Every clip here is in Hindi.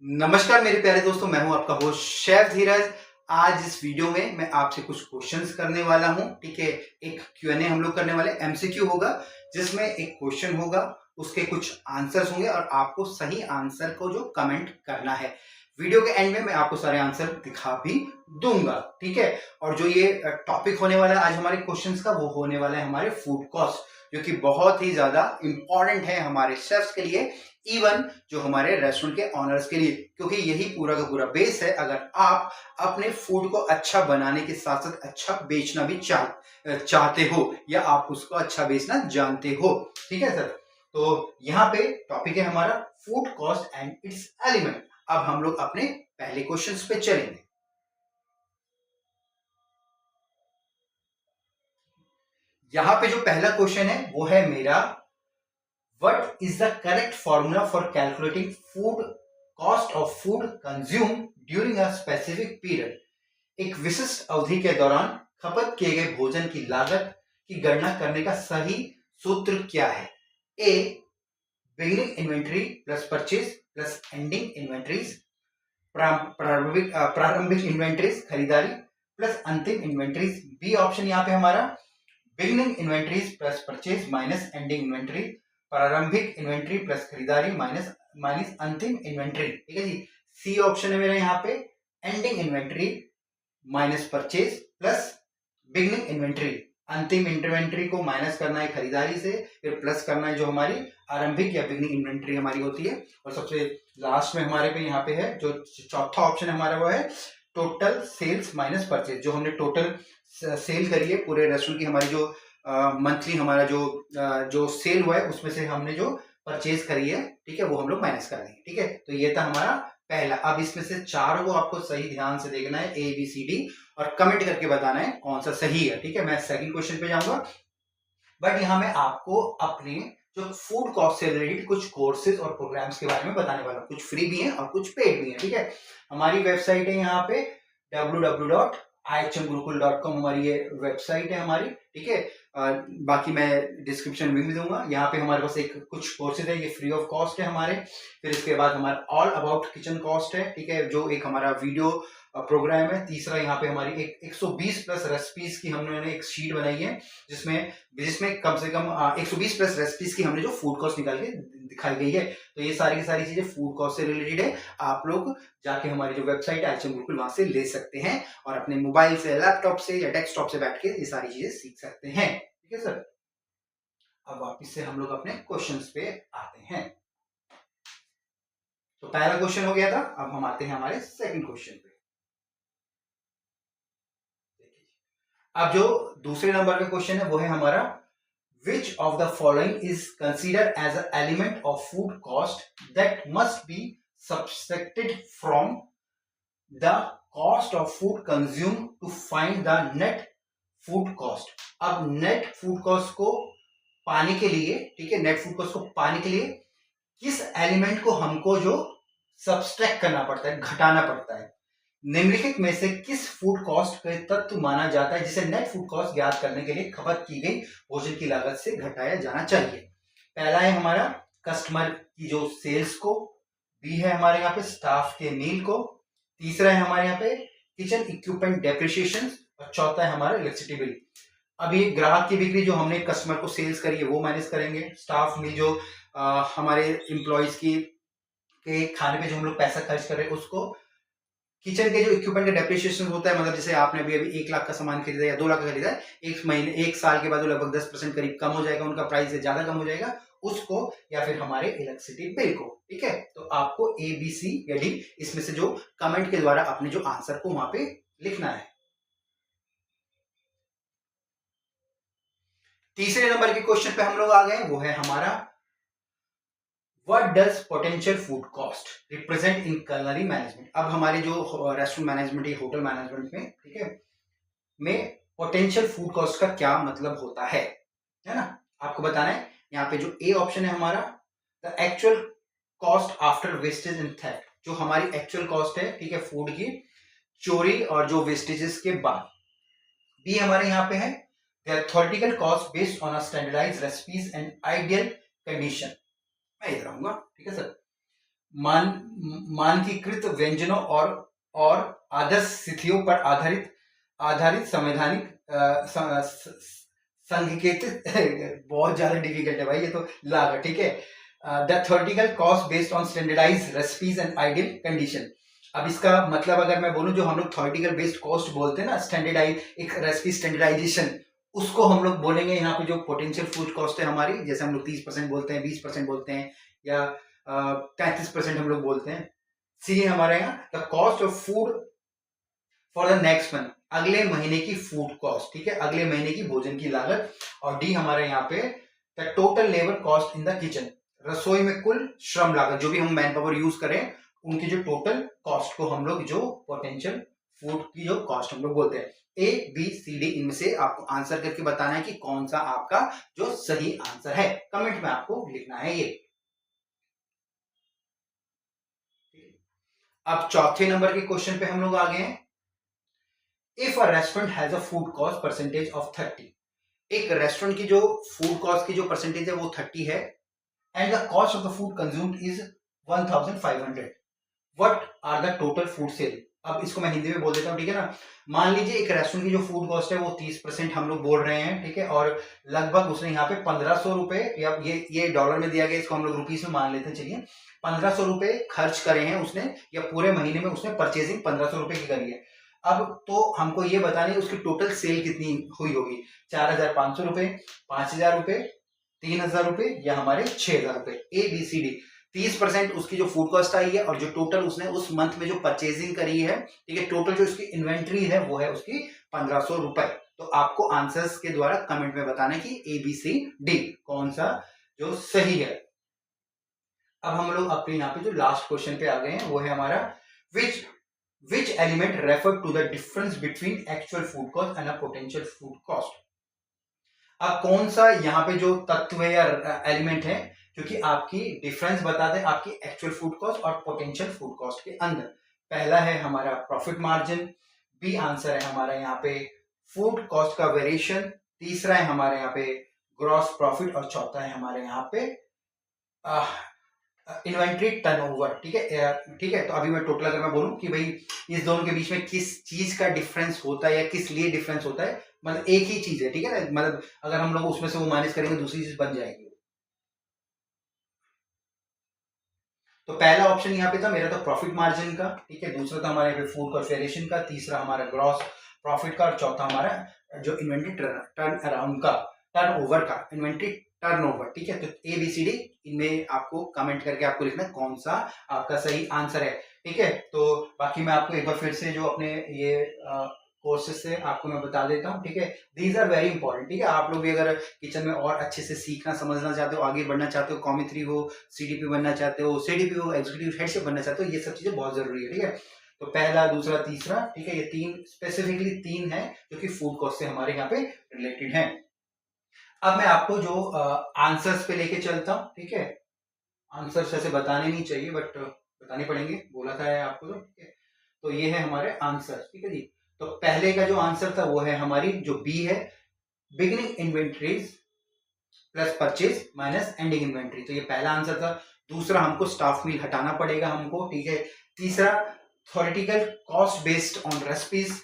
नमस्कार मेरे प्यारे दोस्तों, मैं हूं आपका होस्ट शेफ धीरज। आज इस वीडियो में मैं आपसे कुछ क्वेश्चंस करने वाला हूं। ठीक है, एक Q&A हम लोग करने वाले, एमसीक्यू होगा जिसमें एक क्वेश्चन होगा, उसके कुछ आंसर्स होंगे और आपको सही आंसर को जो कमेंट करना है। वीडियो के एंड में मैं आपको सारे आंसर दिखा भी दूंगा। ठीक है, और जो ये टॉपिक होने वाला है आज हमारे क्वेश्चंस का, वो होने वाला है हमारे फूड कॉस्ट, जो कि बहुत ही ज्यादा इंपॉर्टेंट है हमारे शेफ्स के लिए, इवन जो हमारे रेस्टोरेंट के ऑनर्स के लिए, क्योंकि यही पूरा का पूरा बेस है। अगर आप अपने फूड को अच्छा बनाने के साथ साथ अच्छा बेचना भी चाहते हो, या आप उसको अच्छा बेचना जानते हो। ठीक है सर, तो यहाँ पे टॉपिक है हमारा food cost and it's element. अब हम लोग अपने पहले क्वेश्चंस पे चलेंगे। यहाँ पे जो पहला क्वेश्चन है वो है मेरा, What is the correct formula for calculating food cost of food consumed during a specific period? एक विशिष्ट अवधि के दौरान खपत किए गए भोजन की लागत की गणना करने का सही सूत्र क्या है? A, beginning inventory plus purchase plus ending inventories, प्रारंभिक इन्वेंट्रीज खरीदारी प्लस अंतिम इन्वेंट्रीज। बी ऑप्शन यहाँ पे हमारा, beginning inventories plus purchase minus ending inventory, प्रारंभिक इन्वेंट्री प्लस खरीदारी माइनस माइनस अंतिम इन्वेंट्री। ठीक है जी। सी ऑप्शन है मेरा यहाँ पे, ending inventory minus purchase plus beginning inventory. अंतिम इन्वेंट्री को माइनस करना है खरीदारी से, फिर प्लस करना है जो हमारी आरंभिक या बिगिनिंग इन्वेंट्री हमारी होती है। और सबसे लास्ट में हमारे पे यहाँ पे है जो चौथा ऑप्शन है हमारा, वो है टोटल सेल्स माइनस परचेज। जो हमने टोटल सेल करी है पूरे रेस्टोरेंट की, हमारी जो मंथली हमारा जो सेल हुआ है उसमें से हमने जो परचेज करी है, ठीक है, वो हम लोग माइनस कर देंगे। ठीक है, तो ये था हमारा पहला। अब इसमें से चारों को आपको सही ध्यान से देखना है, ए बी सी डी, और कमेंट करके बताना है कौन सा सही है। ठीक है, मैं सेकंड क्वेश्चन पे जाऊंगा, बट यहाँ मैं आपको अपने जो फूड कॉस्ट से रिलेटेड कुछ कोर्सेज और प्रोग्राम्स के बारे में बताने वाला हूँ। कुछ फ्री भी हैं और कुछ पेड भी हैं। ठीक है, हमारी वेबसाइट है यहाँ पे www.ihmgurukul.com, हमारी ये वेबसाइट है हमारी। ठीक है, बाकी मैं डिस्क्रिप्शन में भी दूंगा। यहाँ पे हमारे पास एक कुछ कोर्सेज है, ये फ्री ऑफ कॉस्ट है हमारे। फिर इसके बाद हमारा ऑल अबाउट किचन कॉस्ट है, ठीक है, जो एक हमारा वीडियो प्रोग्राम है। तीसरा यहाँ पे हमारी एक 120 प्लस रेसिपीज की हमने एक शीट बनाई है, जिसमें जिसमें कम से कम 120 प्लस रेसिपीज की हमने जो फूड कॉस्ट निकाल के दिखाई गई है। तो ये सारी की सारी चीजें फूड कॉस्ट से रिलेटेड है। आप लोग जाके हमारी जो वेबसाइट है IHM Gurukul, वहां से ले सकते हैं और अपने मोबाइल से, लैपटॉप से या डेस्कटॉप से बैठ के ये सारी चीजें सीख सकते हैं। ठीक है सर, अब वापिस से हम लोग अपने क्वेश्चंस पे आते हैं। तो पहला क्वेश्चन हो गया था, अब हम आते हैं हमारे सेकंड क्वेश्चन पे। अब जो दूसरे नंबर का क्वेश्चन है वो है हमारा, which of the following is considered as an element of food cost that must be subtracted from the cost of food consumed to find the net food cost? अब नेट फूड कॉस्ट को पाने के लिए, ठीक है, नेट फूड कॉस्ट को पाने के लिए किस एलिमेंट को हमको जो सब्सट्रैक्ट करना पड़ता है, घटाना पड़ता है? निम्नलिखित में से किस फूड कॉस्ट का तत्व माना जाता है जिसे नेट फूड कॉस्ट ज्ञात करने के लिए खपत की गई भोजन की लागत से घटाया जाना चाहिए? पहला है हमारा कस्टमर की जो सेल्स को, बी है हमारे यहाँ पे स्टाफ के मील को, तीसरा है हमारे यहाँ पे किचन इक्विपमेंट डेप्रिसिएशन, और चौथा है हमारा इलेक्ट्रिसिटी बिल। अभी ग्राहक की बिक्री जो हमने कस्टमर को सेल्स करी है वो माइनस करेंगे, स्टाफ मील जो हमारे एम्प्लॉयज की के खाने पे जो हम लोग पैसा खर्च कर रहे हैं उसको, किचन के जो इक्विपमेंट का डेप्रिसिएशन होता है, मतलब जैसे आपने अभी 1 लाख का सामान खरीदा या 2 लाख का खरीदा है, एक साल के बाद वो लगभग 10% करीब कम हो जाएगा, उनका प्राइस से ज्यादा कम हो जाएगा, उसको, या फिर हमारे इलेक्ट्रिसिटी बिल को। ठीक है, तो आपको ए बी सी या डी इसमें से जो कमेंट के द्वारा अपने जो आंसर को वहां पे लिखना है। तीसरे नंबर के क्वेश्चन पे हम लोग आ गए, वो है हमारा, What does potential food cost represent in culinary management? अब हमारे जो रेस्टोरेंट मैनेजमेंट या होटल मैनेजमेंट में, ठीक है, में पोटेंशियल फूड कॉस्ट का क्या मतलब होता है ना? आपको बताना है। यहाँ पे जो ए ऑप्शन है हमारा, the actual cost after wastage and theft, जो हमारी एक्चुअल कॉस्ट है, ठीक है, फूड की चोरी और जो वेस्टेजेस के बाद। बी हमारे यहाँ पे है, the theoretical cost based on a standardised recipes and ideal condition. मैं इधर आऊंगा, ठीक है सर। मानकीकृत व्यंजनों और आदर्श स्थितियों पर आधारित संवैधानिक संकेतित बहुत ज्यादा डिफिकल्ट है भाई ये तो लागा, ठीक है। The theoretical cost based on standardise recipes and ideal condition. अब इसका मतलब अगर मैं बोलूं, जो हम लोग थ्योरेटिकल बेस्ड कॉस्ट बोलते हैं ना, स्टैंडर्डाइज एक रेसिपी स्टैंडर्डाइजेशन, उसको हम लोग बोलेंगे यहाँ पे जो पोटेंशियल फूड कॉस्ट है हमारी, जैसे हम लोग 30% बोलते हैं, 20% बोलते हैं, या 33% हम लोग बोलते हैं। सी है हमारे यहाँ the cost of food for the next month, अगले महीने की फूड कॉस्ट, ठीक है, अगले महीने की भोजन की लागत। और डी हमारे यहाँ पे the total labour cost in the kitchen, रसोई में कुल श्रम लागत, जो भी हम मैन पावर यूज करें उनकी जो टोटल कॉस्ट को हम लोग जो पोटेंशियल फूड की जो कॉस्ट हम लोग बोलते हैं। ए बी सी डी, इनमें से आपको आंसर करके बताना है कि कौन सा आपका जो सही आंसर है, कमेंट में आपको लिखना है ये। अब चौथे नंबर के क्वेश्चन पे हम लोग आ गए हैं। If a restaurant has a food cost percentage of 30, एक रेस्टोरेंट की जो फूड कॉस्ट की जो परसेंटेज है वो 30 है, and the cost of the food consumed is 1500, what are the total food sale. अब इसको मैं हिंदी में बोल देता हूँ, ठीक है ना। मान लीजिए एक रेस्टोरेंट की जो फूड कॉस्ट है वो 30% हम लोग बोल रहे हैं, ठीक है, और लगभग उसने यहाँ पे 1500 रुपए, या ये डॉलर में दिया गया, इसको हम लोग रुपीस में मान लेते हैं, चलिए 1500 रुपए खर्च करे हैं उसने, या पूरे महीने में उसने परचेजिंग 1500 रुपए की करी है। अब तो हमको ये बताना है उसकी टोटल सेल कितनी हुई होगी, 4500 रुपए, 5000 रुपए, 3000 रुपए, या हमारे 6000 रुपए। ए बी सी डी, 30% उसकी जो फूड कॉस्ट आई है, और जो टोटल उसने उस मंथ में जो परचेजिंग करी है, ठीक है, टोटल जो उसकी इन्वेंट्री है वो है उसकी 1500 रुपए। तो आपको आंसर्स के द्वारा कमेंट में बताना है कि ए बी सी डी कौन सा जो सही है। अब हम लोग अपने यहाँ पे जो लास्ट क्वेश्चन पे आ गए हैं वो है हमारा which element refer to the difference between actual food cost and a potential food cost। अब कौन सा यहाँ पे जो तत्व है या एलिमेंट है क्योंकि आपकी डिफरेंस बता दे आपकी एक्चुअल फूड कॉस्ट और पोटेंशियल फूड कॉस्ट के अंदर। पहला है हमारा प्रॉफिट मार्जिन, बी आंसर है हमारा यहाँ पे फूड कॉस्ट का वेरिएशन, तीसरा है हमारे यहाँ पे ग्रॉस प्रॉफिट, और चौथा है हमारे यहाँ पे इन्वेंट्री टर्नओवर, ठीक है, ठीक है। तो अभी मैं टोटल अगर मैं बोलूं कि भाई इस दोनों के बीच में किस चीज का डिफरेंस होता है या किस लिए डिफरेंस होता है, मतलब एक ही चीज है, ठीक है ना, मतलब अगर हम लोग उसमें से वो माइनस करेंगे दूसरी चीज बन जाएगी। तो पहला ऑप्शन यहाँ पे था मेरा तो प्रॉफिट मार्जिन का, ठीक है, दूसरा था हमारे यहाँ पे फूड कॉस्ट वेरिएशन का, तीसरा हमारा ग्रॉस प्रॉफिट का, और चौथा हमारा जो इन्वेंट्री टर्न अराउंड का, टर्नओवर का, इन्वेंट्री टर्नओवर, ठीक है। तो ए बी सी डी इनमें आपको कमेंट करके आपको लिखना कौन सा आपका सही आंसर है, ठीक है। तो बाकी मैं आपको एक बार फिर से जो अपने ये कोर्सेज से आपको मैं बता देता हूँ, ठीक है, दीज आर वेरी इंपॉर्टेंट, ठीक है। आप लोग भी अगर किचन में और अच्छे से सीखना समझना चाहते हो, आगे बढ़ना चाहते हो, कॉमी 3 हो, सीडीपी बनना चाहते हो, सीडीपी हो, एग्जीक्यूटिव हेड शेफ बनना चाहते हो, ये सब चीजें बहुत जरूरी है, ठीक है। तो पहला, दूसरा, तीसरा, ठीक है, ये तीन स्पेसिफिकली तीन है जो कि फूड कॉस्ट से हमारे यहाँ पे रिलेटेड है। अब मैं आपको जो आंसर्स पे लेके चलता हूँ, ठीक है, आंसर्स ऐसे बताने नहीं चाहिए बट बताने पड़ेंगे, बोला था आपको, तो ठीक है। तो ये है हमारे आंसर, ठीक है जी। तो पहले का जो आंसर था वो है हमारी जो बी है, beginning inventories plus purchase minus ending inventory, तो ये पहला आंसर था। दूसरा हमको स्टाफ मील हटाना पड़ेगा हमको, ठीक है। तीसरा theoretical cost based on recipes,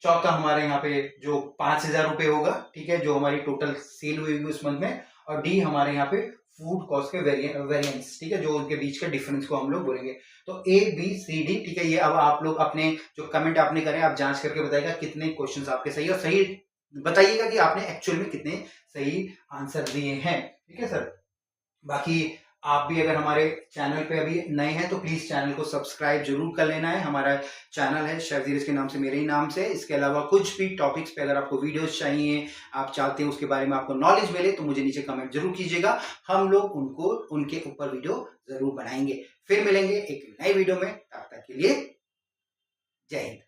चौथा हमारे यहाँ पे जो 5000 रुपए होगा, ठीक है, जो हमारी टोटल सेल हुई उस मंथ में, और डी हमारे यहाँ पे फूड कॉस्ट के वेरिएंस, ठीक है, जो उनके बीच का डिफरेंस को हम लोग बोलेंगे। तो ए बी सी डी, ठीक है, ये अब आप लोग अपने जो कमेंट आपने करे आप जांच करके बताइएगा कितने क्वेश्चंस आपके सही, और सही बताइएगा कि आपने एक्चुअल में कितने सही आंसर दिए हैं, ठीक है सर। बाकी आप भी अगर हमारे चैनल पे अभी नए हैं तो प्लीज चैनल को सब्सक्राइब जरूर कर लेना है। हमारा चैनल है शेफ धीरज के नाम से, मेरे ही नाम से। इसके अलावा कुछ भी टॉपिक्स पे अगर आपको वीडियोस चाहिए, आप चाहते हैं उसके बारे में आपको नॉलेज मिले, तो मुझे नीचे कमेंट जरूर कीजिएगा, हम लोग उनको उनके ऊपर वीडियो जरूर बनाएंगे। फिर मिलेंगे एक नए वीडियो में, तब तक के लिए जय हिंद।